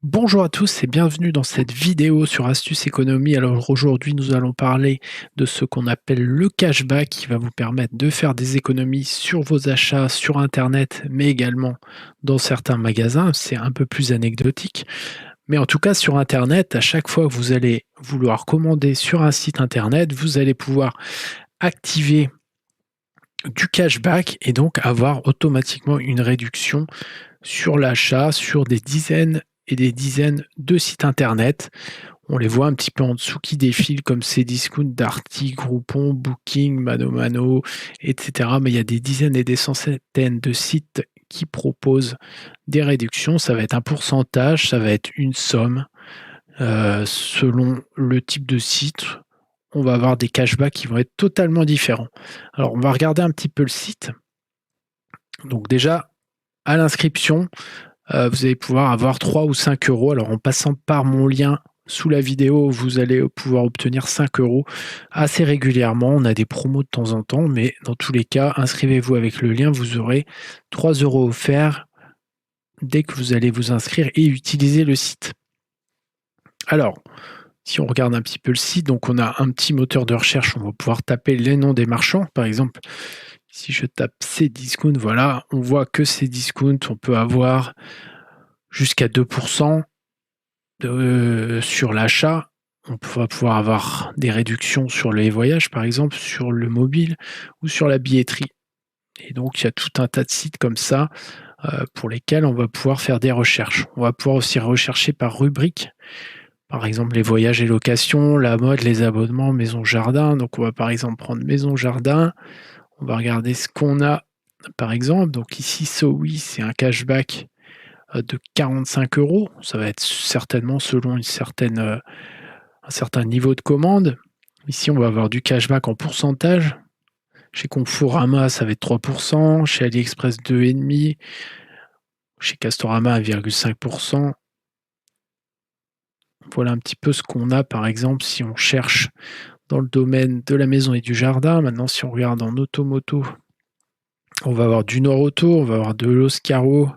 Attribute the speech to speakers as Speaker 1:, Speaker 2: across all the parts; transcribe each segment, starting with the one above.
Speaker 1: Bonjour à tous et bienvenue dans cette vidéo sur Astuce Économie. Alors aujourd'hui, nous allons parler de ce qu'on appelle le cashback qui va vous permettre de faire des économies sur vos achats sur Internet, mais également dans certains magasins. C'est un peu plus anecdotique. Mais en tout cas, sur Internet, à chaque fois que vous allez vouloir commander sur un site Internet, vous allez pouvoir activer du cashback et donc avoir automatiquement une réduction sur l'achat sur des dizaines et des dizaines de sites internet. On les voit un petit peu en dessous qui défilent comme Cdiscount, Darty, Groupon, Booking, ManoMano, etc. Mais il y a des dizaines et des centaines de sites qui proposent des réductions. Ça va être un pourcentage, ça va être une somme. Selon le type de site, on va avoir des cashbacks qui vont être totalement différents. Alors, on va regarder un petit peu le site. Donc déjà, à l'inscription, vous allez pouvoir avoir 3 ou 5 euros. Alors en passant par mon lien sous la vidéo, vous allez pouvoir obtenir 5 euros assez régulièrement. On a des promos de temps en temps, mais dans tous les cas, inscrivez-vous avec le lien, vous aurez 3 euros offerts dès que vous allez vous inscrire et utiliser le site. Alors, si on regarde un petit peu le site, donc on a un petit moteur de recherche, on va pouvoir taper les noms des marchands. Par exemple, si je tape Cdiscount, voilà, on voit que Cdiscount, on peut avoir jusqu'à 2% sur l'achat. On va pouvoir avoir des réductions sur les voyages, par exemple, sur le mobile ou sur la billetterie. Et donc, il y a tout un tas de sites comme ça pour lesquels on va pouvoir faire des recherches. On va pouvoir aussi rechercher par rubrique. Par exemple, les voyages et locations, la mode, les abonnements, maison jardin. Donc, on va par exemple prendre maison jardin. On va regarder ce qu'on a, par exemple. Donc ici, SoWi, c'est un cashback de 45 euros. Ça va être certainement selon un certain niveau de commande. Ici, on va avoir du cashback en pourcentage. Chez Conforama, ça va être 3%. Chez AliExpress, 2,5%. Chez Castorama, 1,5%. Voilà un petit peu ce qu'on a, par exemple, si on cherche dans le domaine de la maison et du jardin. Maintenant, si on regarde en automoto, on va avoir du Nord Auto, on va avoir de l'Oscaro,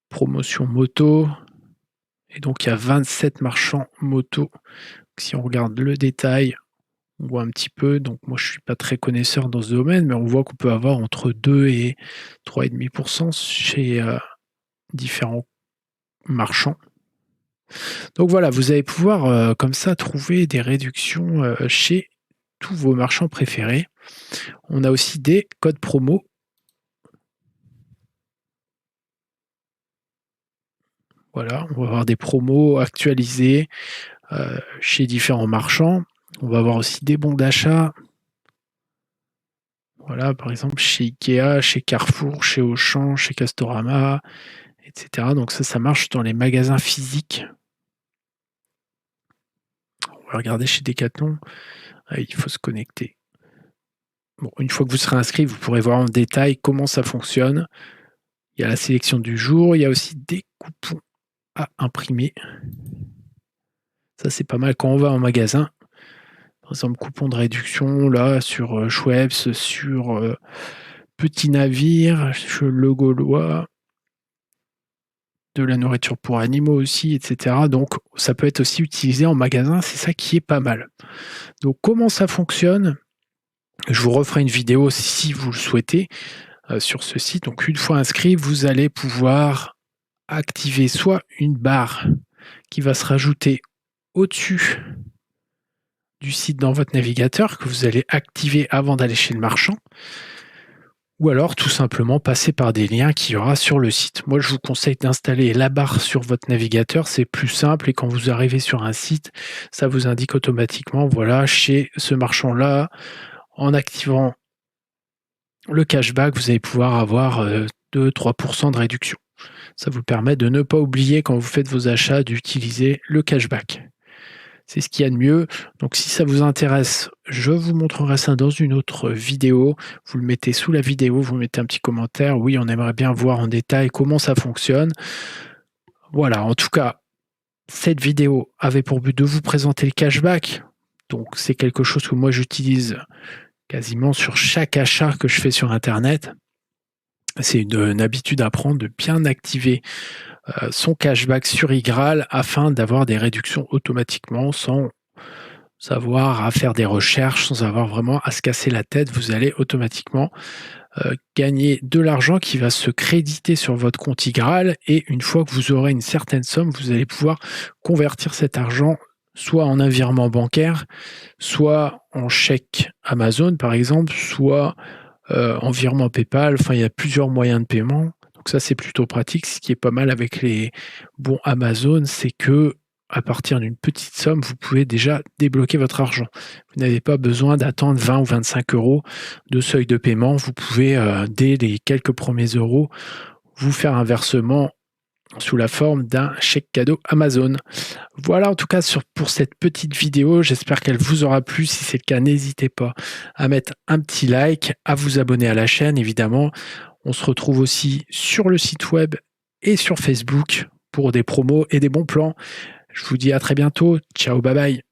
Speaker 1: promotion moto. Et donc, il y a 27 marchands moto. Si on regarde le détail, on voit un petit peu. Donc, moi, je ne suis pas très connaisseur dans ce domaine, mais on voit qu'on peut avoir entre 2 et 3,5% chez différents marchands. Donc voilà, vous allez pouvoir comme ça trouver des réductions chez tous vos marchands préférés. On a aussi des codes promo. Voilà, on va avoir des promos actualisés chez différents marchands. On va avoir aussi des bons d'achat. Voilà, par exemple chez Ikea, chez Carrefour, chez Auchan, chez Castorama, etc. Donc ça marche dans les magasins physiques. On va regarder chez Decathlon. Il faut se connecter. Bon, une fois que vous serez inscrit, vous pourrez voir en détail comment ça fonctionne. Il y a la sélection du jour. Il y a aussi des coupons à imprimer. Ça, c'est pas mal quand on va en magasin. Par exemple, coupon de réduction là sur Schweppes, sur Petit Navire, sur Le Gaulois, de la nourriture pour animaux aussi, etc. Donc, ça peut être aussi utilisé en magasin. C'est ça qui est pas mal. Donc, comment ça fonctionne? Je vous referai une vidéo si vous le souhaitez sur ce site. Donc, une fois inscrit, vous allez pouvoir activer soit une barre qui va se rajouter au-dessus du site dans votre navigateur que vous allez activer avant d'aller chez le marchand, ou alors tout simplement passer par des liens qu'il y aura sur le site. Moi, je vous conseille d'installer la barre sur votre navigateur, c'est plus simple et quand vous arrivez sur un site, ça vous indique automatiquement, voilà, chez ce marchand-là, en activant le cashback, vous allez pouvoir avoir 2-3% de réduction. Ça vous permet de ne pas oublier quand vous faites vos achats d'utiliser le cashback. C'est ce qu'il y a de mieux. Donc si ça vous intéresse, je vous montrerai ça dans une autre vidéo. Vous le mettez sous la vidéo, vous mettez un petit commentaire. Oui, on aimerait bien voir en détail comment ça fonctionne. Voilà, en tout cas, cette vidéo avait pour but de vous présenter le cashback. Donc c'est quelque chose que moi j'utilise quasiment sur chaque achat que je fais sur Internet. C'est une habitude à prendre de bien activer son cashback sur iGraal afin d'avoir des réductions automatiquement sans avoir à faire des recherches, sans avoir vraiment à se casser la tête. Vous allez automatiquement gagner de l'argent qui va se créditer sur votre compte iGraal, et une fois que vous aurez une certaine somme, vous allez pouvoir convertir cet argent soit en un virement bancaire, soit en chèque Amazon par exemple, soit en virement PayPal. Enfin, il y a plusieurs moyens de paiement. Donc ça, c'est plutôt pratique. Ce qui est pas mal avec les bons Amazon, c'est que à partir d'une petite somme, vous pouvez déjà débloquer votre argent. Vous n'avez pas besoin d'attendre 20 ou 25 euros de seuil de paiement. Vous pouvez, dès les quelques premiers euros, vous faire un versement sous la forme d'un chèque cadeau Amazon. Voilà en tout cas pour cette petite vidéo. J'espère qu'elle vous aura plu. Si c'est le cas, n'hésitez pas à mettre un petit like, à vous abonner à la chaîne évidemment. On se retrouve aussi sur le site web et sur Facebook pour des promos et des bons plans. Je vous dis à très bientôt. Ciao, bye bye.